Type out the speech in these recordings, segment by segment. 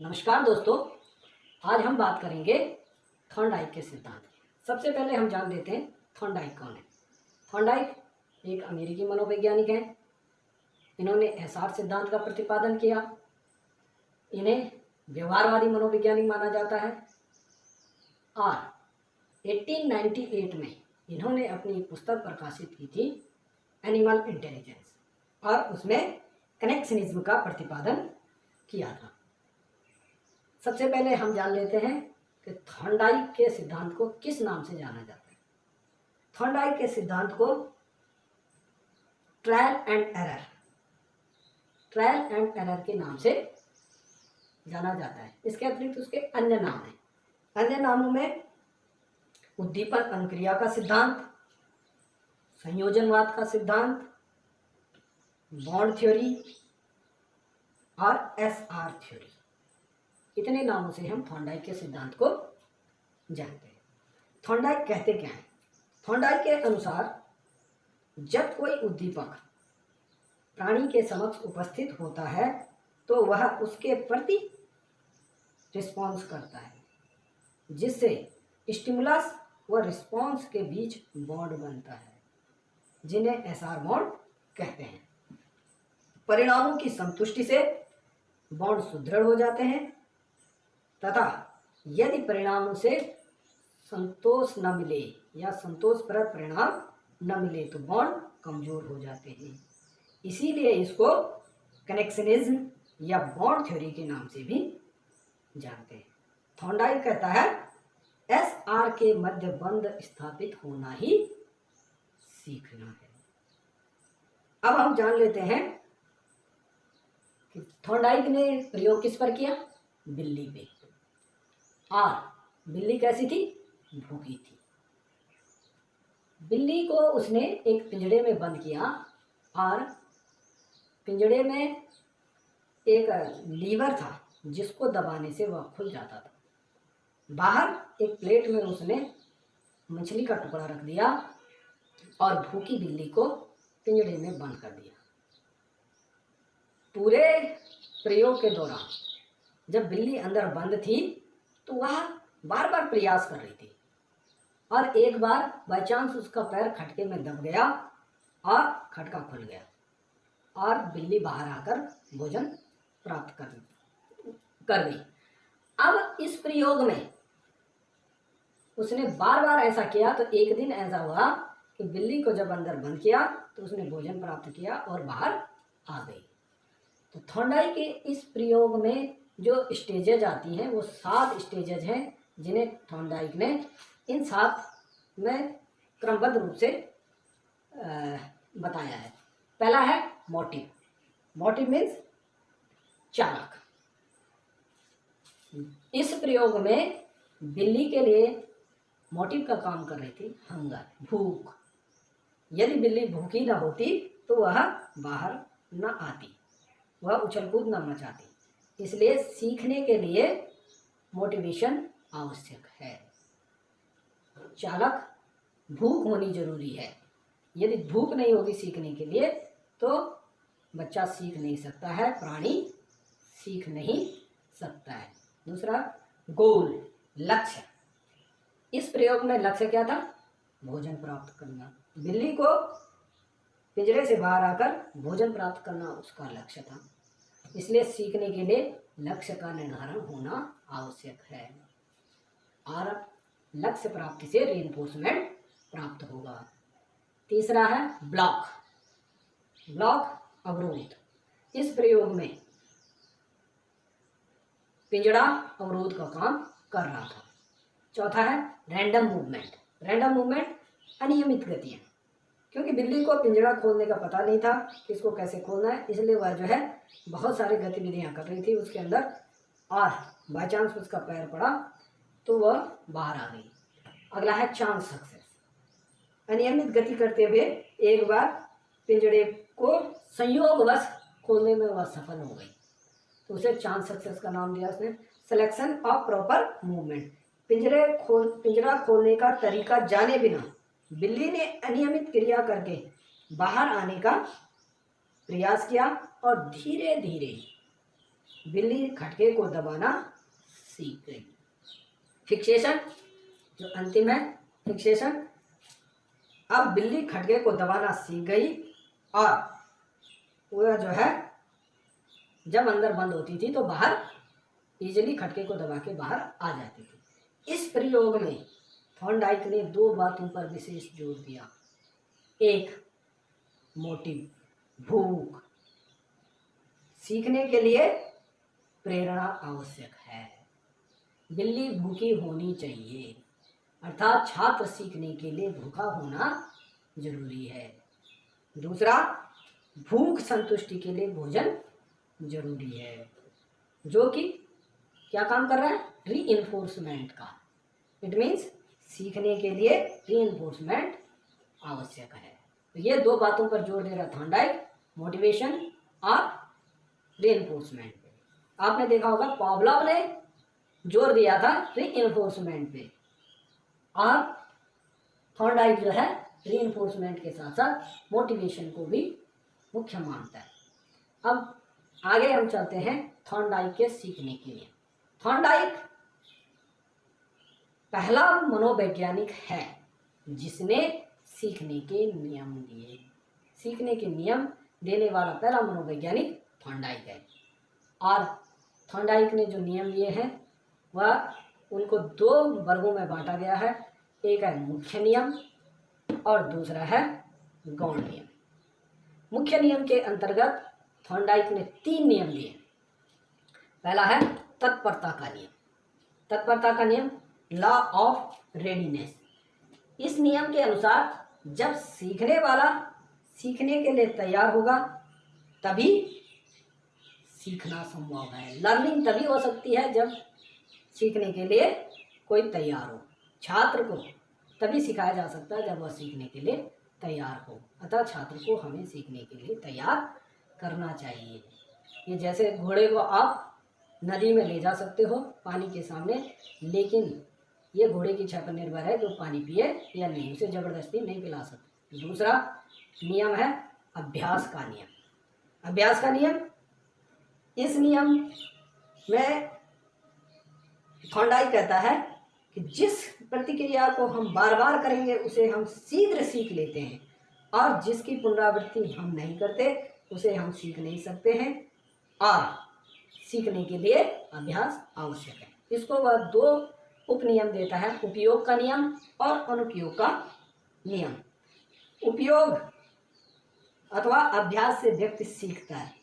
नमस्कार दोस्तों, आज हम बात करेंगे थॉर्नडाइक के सिद्धांत की। सबसे पहले हम जान लेते हैं थॉर्नडाइक कौन है। थॉर्नडाइक एक अमेरिकी मनोवैज्ञानिक हैं। इन्होंने एहसास सिद्धांत का प्रतिपादन किया। इन्हें व्यवहारवादी मनोवैज्ञानिक माना जाता है और 1898 में इन्होंने अपनी पुस्तक प्रकाशित की थी एनिमल इंटेलिजेंस, और उसमें कनेक्शनिज्म का प्रतिपादन किया था। सबसे पहले हम जान लेते हैं कि थॉर्नडाइक के सिद्धांत को किस नाम से जाना जाता है। थॉर्नडाइक के सिद्धांत को ट्रायल एंड एरर के नाम से जाना जाता है। इसके अतिरिक्त उसके अन्य नाम हैं। अन्य नामों में उद्दीपन अनुक्रिया का सिद्धांत, संयोजनवाद का सिद्धांत, बॉन्ड थ्योरी और एसआर थ्योरी, इतने नामों से हम थॉर्नडाइक के सिद्धांत को जानते हैं। थॉर्नडाइक कहते क्या है? थॉर्नडाइक के अनुसार जब कोई उद्दीपक प्राणी के समक्ष उपस्थित होता है तो वह उसके प्रति रिस्पॉन्स करता है, जिससे स्टिमुलस व रिस्पॉन्स के बीच बॉन्ड बनता है, जिन्हें एसआर बॉन्ड कहते हैं। परिणामों की संतुष्टि से बॉन्ड सुदृढ़ हो जाते हैं तथा यदि परिणामों से संतोष न मिले या संतोषप्रद परिणाम न मिले तो बॉन्ड कमजोर हो जाते हैं। इसीलिए इसको कनेक्शनिज्म या बॉन्ड थ्योरी के नाम से भी जानते हैं। थॉर्नडाइक कहता है एसआर के मध्य बंध स्थापित होना ही सीखना है। अब हम जान लेते हैं कि थॉर्नडाइक ने प्रयोग किस पर किया? बिल्ली पे। और बिल्ली कैसी थी? भूखी थी। बिल्ली को उसने एक पिंजड़े में बंद किया और पिंजड़े में एक लीवर था जिसको दबाने से वह खुल जाता था। बाहर एक प्लेट में उसने मछली का टुकड़ा रख दिया और भूखी बिल्ली को पिंजड़े में बंद कर दिया। पूरे प्रयोग के दौरान जब बिल्ली अंदर बंद थी तो वह बार बार प्रयास कर रही थी, और एक बार बाय चांस उसका पैर खटके में दब गया और खटका खुल गया और बिल्ली बाहर आकर भोजन प्राप्त कर गई। अब इस प्रयोग में उसने बार बार ऐसा किया तो एक दिन ऐसा हुआ कि बिल्ली को जब अंदर बंद किया तो उसने भोजन प्राप्त किया और बाहर आ गई। तो थॉर्नडाइक के इस प्रयोग में जो स्टेजेज आती हैं वो 7 स्टेजेज हैं, जिन्हें थॉर्नडाइक ने इन 7 में क्रमबद्ध रूप से बताया है। पहला है मोटिव। मोटिव मीन्स चालक। इस प्रयोग में बिल्ली के लिए मोटिव का काम कर रही थी हंगर, भूख। यदि बिल्ली भूखी न होती तो वह बाहर न आती, वह उछल कूद न मचाती। इसलिए सीखने के लिए मोटिवेशन आवश्यक है। चालक भूख होनी जरूरी है। यदि भूख नहीं होगी सीखने के लिए तो बच्चा सीख नहीं सकता है, प्राणी सीख नहीं सकता है। दूसरा गोल, लक्ष्य। इस प्रयोग में लक्ष्य क्या था? भोजन प्राप्त करना। बिल्ली को पिंजरे से बाहर आकर भोजन प्राप्त करना उसका लक्ष्य था। इसलिए सीखने के लिए लक्ष्य का निर्धारण होना आवश्यक है, और लक्ष्य प्राप्ति से रीइंफोर्समेंट प्राप्त होगा। तीसरा है ब्लॉक। अवरोध। इस प्रयोग में पिंजड़ा अवरोध का काम कर रहा था। चौथा है रैंडम मूवमेंट, अनियमित गतियाँ। क्योंकि बिल्ली को पिंजड़ा खोलने का पता नहीं था कि इसको कैसे खोलना है, इसलिए वह जो है बहुत सारी गतिविधियाँ कर रही थी उसके अंदर, और बाय चांस उसका पैर पड़ा तो वह बाहर आ गई। अगला है चांस सक्सेस। अनियमित गति करते हुए एक बार पिंजड़े को संयोगवश खोलने में वह सफल हो गई तो उसे चांस सक्सेस का नाम दिया उसने। Selection of proper movement. पिंजरा खोलने का तरीका जाने बिना बिल्ली ने अनियमित क्रिया करके बाहर आने का प्रयास किया और धीरे धीरे बिल्ली खटके को दबाना सीख गई। फिक्सेशन जो अंतिम है, फिक्सेशन। अब बिल्ली खटके को दबाना सीख गई और वह जो है जब अंदर बंद होती थी तो बाहर इजीली खटके को दबा के बाहर आ जाती थी। इस प्रयोग में थॉर्नडाइक ने दो बातों पर विशेष जोर दिया। एक, मोटिव, भूख। सीखने के लिए प्रेरणा आवश्यक है, बिल्ली भूखी होनी चाहिए, अर्थात छात्र सीखने के लिए भूखा होना जरूरी है। दूसरा, भूख संतुष्टि के लिए भोजन जरूरी है, जो कि क्या काम कर रहा है, रीइंफोर्समेंट का। इट मीन्स सीखने के लिए रीइंफोर्समेंट आवश्यक है। तो ये दो बातों पर जोर दे रहा थॉर्नडाइक, मोटिवेशन और रीइंफोर्समेंट पे। आपने देखा होगा पावलोव ने जोर दिया था रीइंफोर्समेंट पे और थॉर्नडाइक जो है रीइंफोर्समेंट के साथ साथ मोटिवेशन को भी मुख्य मानता है। अब आगे हम चलते हैं थॉर्नडाइक के सीखने के लिए। थॉर्नडाइक पहला मनोवैज्ञानिक है जिसने सीखने के नियम दिए। सीखने के नियम देने वाला पहला मनोवैज्ञानिक थॉर्नडाइक है। और थॉर्नडाइक ने जो नियम दिए हैं वह उनको दो वर्गों में बांटा गया है। एक है मुख्य नियम और दूसरा है गौण नियम। मुख्य नियम के अंतर्गत थॉर्नडाइक ने 3 नियम दिए। पहला है तत्परता का नियम। तत्परता का नियम, लॉ ऑफ रेडीनेस। इस नियम के अनुसार जब सीखने वाला सीखने के लिए तैयार होगा तभी सीखना संभव है। लर्निंग तभी हो सकती है जब सीखने के लिए कोई तैयार हो। छात्र को तभी सिखाया जा सकता है जब वह सीखने के लिए तैयार हो। अतः छात्र को हमें सीखने के लिए तैयार करना चाहिए। ये जैसे घोड़े को आप नदी में ले जा सकते हो पानी के सामने, लेकिन ये घोड़े की इच्छा पर निर्भर है जो पानी पिए या नहीं, उसे ज़बरदस्ती नहीं पिला सकते। दूसरा नियम है अभ्यास का नियम। अभ्यास का नियम, इस नियम में थॉर्नडाइक कहता है कि जिस प्रतिक्रिया को हम बार बार करेंगे उसे हम शीघ्र सीख लेते हैं और जिसकी पुनरावृत्ति हम नहीं करते उसे हम सीख नहीं सकते हैं और सीखने के लिए अभ्यास आवश्यक है। इसको वह 2 उपनियम देता है, उपयोग का नियम और अनुपयोग का नियम। उपयोग अथवा अभ्यास से व्यक्ति सीखता है।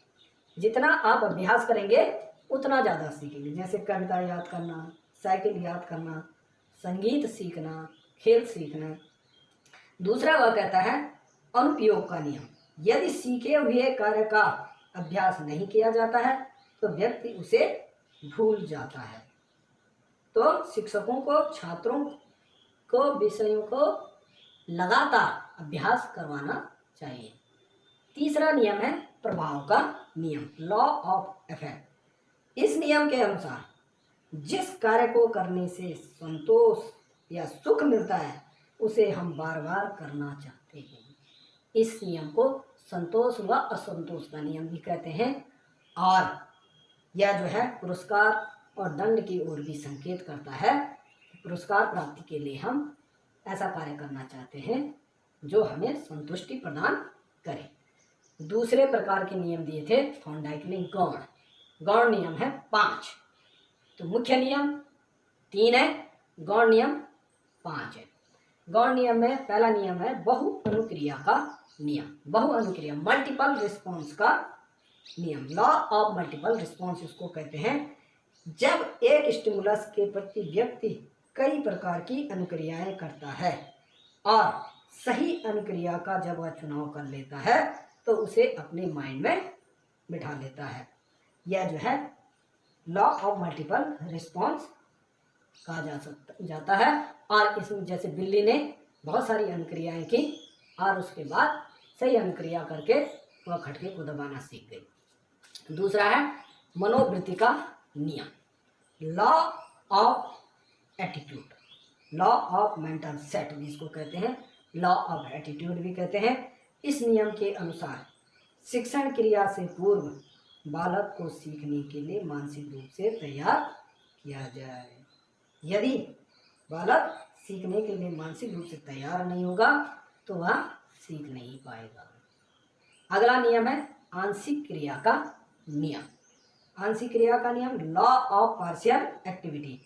जितना आप अभ्यास करेंगे उतना ज़्यादा सीखेंगे। जैसे कविता याद करना, साइकिल याद करना, संगीत सीखना, खेल सीखना। दूसरा वह कहता है अनुपयोग का नियम। यदि सीखे हुए कार्य का अभ्यास नहीं किया जाता है तो व्यक्ति उसे भूल जाता है। तो शिक्षकों को छात्रों को विषयों को लगातार अभ्यास करवाना चाहिए। तीसरा नियम है प्रभाव का नियम, लॉ ऑफ इफेक्ट। इस नियम के अनुसार जिस कार्य को करने से संतोष या सुख मिलता है उसे हम बार बार करना चाहते हैं। इस नियम को संतोष व असंतोष का नियम भी कहते हैं और यह जो है पुरस्कार और दंड की ओर भी संकेत करता है। पुरस्कार प्राप्ति के लिए हम ऐसा कार्य करना चाहते हैं जो हमें संतुष्टि प्रदान करे। दूसरे प्रकार के नियम दिए थे थॉर्नडाइक ने गौण। गौण नियम है 5। तो मुख्य नियम 3 है, गौण नियम 5 है। गौण नियम में पहला नियम है बहु अनुक्रिया का नियम। बहु अनुक्रिया, मल्टीपल रिस्पॉन्स का नियम, लॉ ऑफ मल्टीपल रिस्पॉन्स इसको कहते हैं। जब एक स्टिमुलस के प्रति व्यक्ति कई प्रकार की अनुक्रियाएं करता है और सही अनुक्रिया का जब वह चुनाव कर लेता है तो उसे अपने माइंड में बिठा लेता है। यह जो है लॉ ऑफ मल्टीपल रिस्पॉन्स कहा जाता है। और इसमें जैसे बिल्ली ने बहुत सारी अनुक्रियाएं की और उसके बाद सही अनुक्रिया करके वह खटके को दबाना सीख गई। दूसरा है मनोवृत्ति का नियम, law of attitude, law of mental set जिसको कहते हैं, लॉ ऑफ एटीट्यूड भी कहते हैं। इस नियम के अनुसार शिक्षण क्रिया से पूर्व बालक को सीखने के लिए मानसिक रूप से तैयार किया जाए। यदि बालक सीखने के लिए मानसिक रूप से तैयार नहीं होगा तो वह सीख नहीं पाएगा। अगला नियम है आंशिक क्रिया का नियम। आंशिक क्रिया का नियम, लॉ ऑफ पार्शियल एक्टिविटी।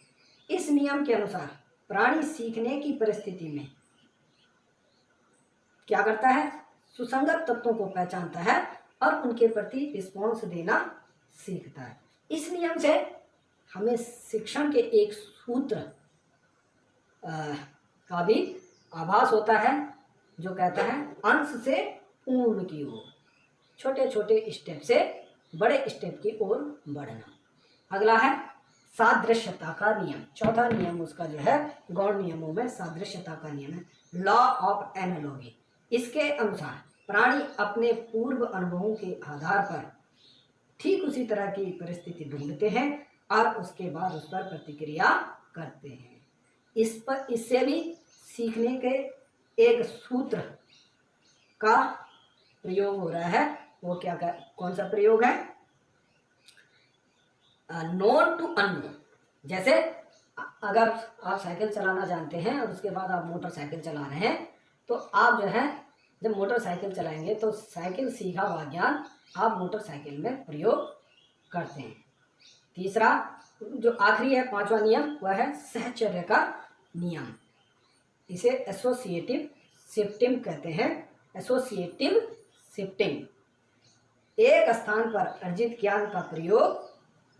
इस नियम के अनुसार प्राणी सीखने की परिस्थिति में क्या करता है, सुसंगत तत्वों को पहचानता है और उनके प्रति रिस्पॉन्स देना सीखता है। इस नियम से हमें शिक्षण के एक सूत्र का भी आभास होता है जो कहता है अंश से पूर्ण की ओर, छोटे छोटे स्टेप से बड़े स्टेप की ओर बढ़ना। अगला है सादृश्यता का नियम। चौथा नियम उसका जो है गौण नियमों में सादृश्यता का नियम है, लॉ ऑफ एनालॉजी। इसके अनुसार प्राणी अपने पूर्व अनुभवों के आधार पर ठीक उसी तरह की परिस्थिति ढूंढते हैं और उसके बाद उस पर प्रतिक्रिया करते हैं। इससे भी सीखने के एक सूत्र का प्रयोग हो रहा है। वो कौन सा प्रयोग है, नोन टू अननोन। जैसे अगर आप साइकिल चलाना जानते हैं और उसके बाद आप मोटरसाइकिल चला रहे हैं तो आप जो है जब मोटरसाइकिल चलाएंगे तो साइकिल सीखा हुआ ज्ञान आप मोटरसाइकिल में प्रयोग करते हैं। तीसरा जो आखिरी है, पांचवा नियम, वह है सहचर्य का नियम। इसे एसोसिएटिव शिफ्टिंग कहते हैं। एसोसिएटिव शिफ्टिंग, एक स्थान पर अर्जित ज्ञान का प्रयोग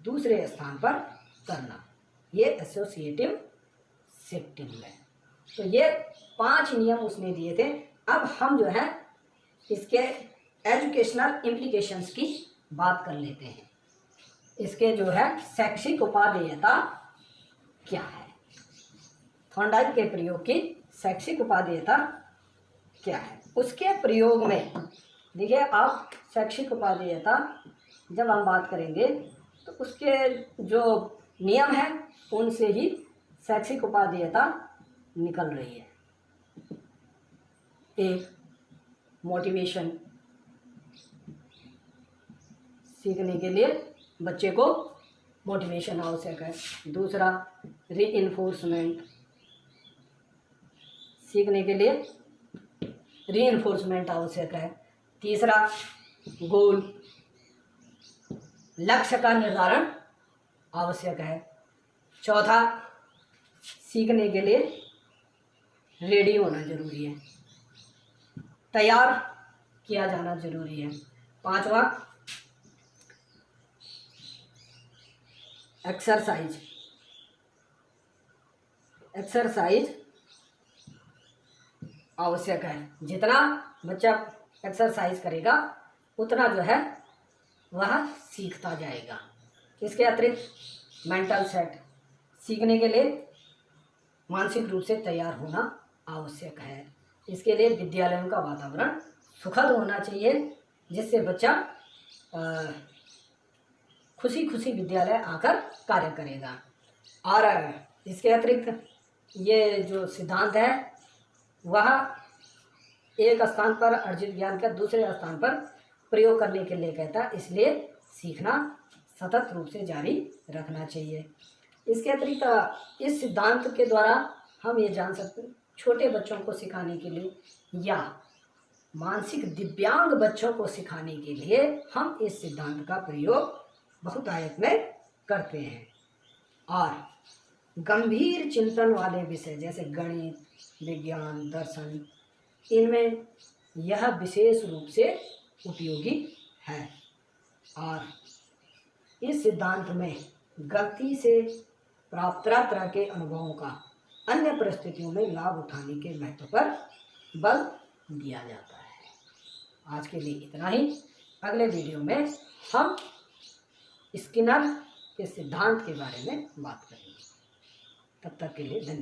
दूसरे स्थान पर करना, ये एसोसिएटिव शिफ्टिंग है। तो ये 5 नियम उसने दिए थे। अब हम जो है इसके एजुकेशनल इम्प्लीकेशंस की बात कर लेते हैं। इसके जो है शैक्षिक उपादेयता क्या है, थॉर्नडाइक के प्रयोग की शैक्षिक उपादेयता क्या है। उसके प्रयोग में देखिए आप, शैक्षिक उपादेयता जब हम बात करेंगे तो उसके जो नियम हैं उनसे ही शैक्षिक उपादेयता निकल रही है। एक, मोटिवेशन, सीखने के लिए बच्चे को मोटिवेशन आवश्यक है। दूसरा, रीइंफोर्समेंट, सीखने के लिए रीइंफोर्समेंट आवश्यक है। तीसरा, गोल, लक्ष्य का निर्धारण आवश्यक है। चौथा, सीखने के लिए रेडी होना जरूरी है, तैयार किया जाना जरूरी है। पांचवा, एक्सरसाइज आवश्यक है। जितना बच्चा एक्सरसाइज करेगा उतना जो है वह सीखता जाएगा। इसके अतिरिक्त मेंटल सेट, सीखने के लिए मानसिक रूप से तैयार होना आवश्यक है। इसके लिए विद्यालयों का वातावरण सुखद होना चाहिए जिससे बच्चा खुशी खुशी विद्यालय आकर कार्य करेगा। और इसके अतिरिक्त ये जो सिद्धांत है वह एक स्थान पर अर्जित ज्ञान का दूसरे स्थान पर प्रयोग करने के लिए कहता है, इसलिए सीखना सतत रूप से जारी रखना चाहिए। इसके अतिरिक्त इस सिद्धांत के द्वारा हम ये जान सकते हैं छोटे बच्चों को सिखाने के लिए या मानसिक दिव्यांग बच्चों को सिखाने के लिए हम इस सिद्धांत का प्रयोग बहुतायत में करते हैं। और गंभीर चिंतन वाले विषय जैसे गणित, विज्ञान, दर्शन, इनमें यह विशेष रूप से उपयोगी है। और इस सिद्धांत में गलती से प्राप्त तरह के अनुभवों का अन्य परिस्थितियों में लाभ उठाने के महत्व पर बल दिया जाता है। आज के लिए इतना ही। अगले वीडियो में हम स्किनर के सिद्धांत के बारे में बात करेंगे। तब तक के लिए धन्यवाद।